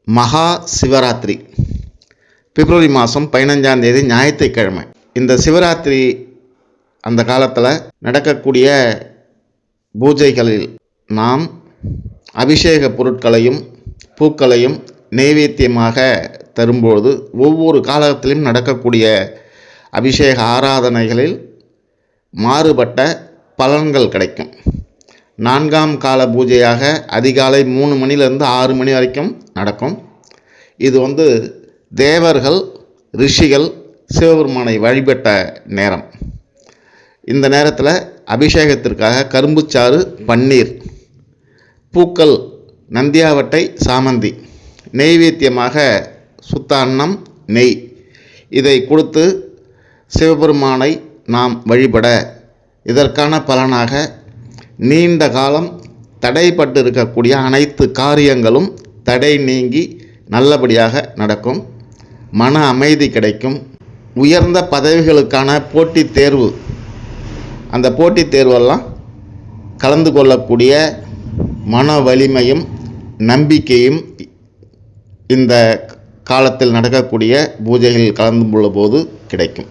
மகா சிவராத்திரி பிப்ரவரி மாதம் 15ஆம் தேதி ஞாயிற்றுக்கிழமை. இந்த சிவராத்திரி அந்த காலத்தில் நடக்கக்கூடிய பூஜைகளில் நாம் அபிஷேக பொருட்களையும் பூக்களையும் நைவேத்தியமாக தரும்போது ஒவ்வொரு காலத்திலும் நடக்கக்கூடிய அபிஷேக ஆராதனைகளில் மாறுபட்ட பலன்கள் கிடைக்கும். 4ஆம் கால பூஜையாக அதிகாலை 3 மணிலேருந்து 6 மணி வரைக்கும் நடக்கும். இது தேவர்கள் ரிஷிகள் சிவபெருமானை வழிபட்ட நேரம். இந்த நேரத்தில் அபிஷேகத்திற்காக கரும்புச்சாறு, பன்னீர், பூக்கள், நந்தியாவட்டை, சாமந்தி, நெய்வேத்தியமாக சுத்த அன்னம், நெய் இதை கொடுத்து சிவபெருமானை நாம் வழிபட, இதற்கான பலனாக நீண்ட காலம் தடைப்பட்டு இருக்கக்கூடிய அனைத்து காரியங்களும் தடை நீங்கி நல்லபடியாக நடக்கும். மன அமைதி கிடைக்கும். உயர்ந்த பதவிகளுக்கான போட்டித் தேர்வு, அந்த போட்டித் தேர்வெல்லாம் கலந்து கொள்ளக்கூடிய மன வலிமையும் நம்பிக்கையும் இந்த காலத்தில் நடக்கக்கூடிய பூஜைகளில் கலந்து கொள்ளும் போது கிடைக்கும்.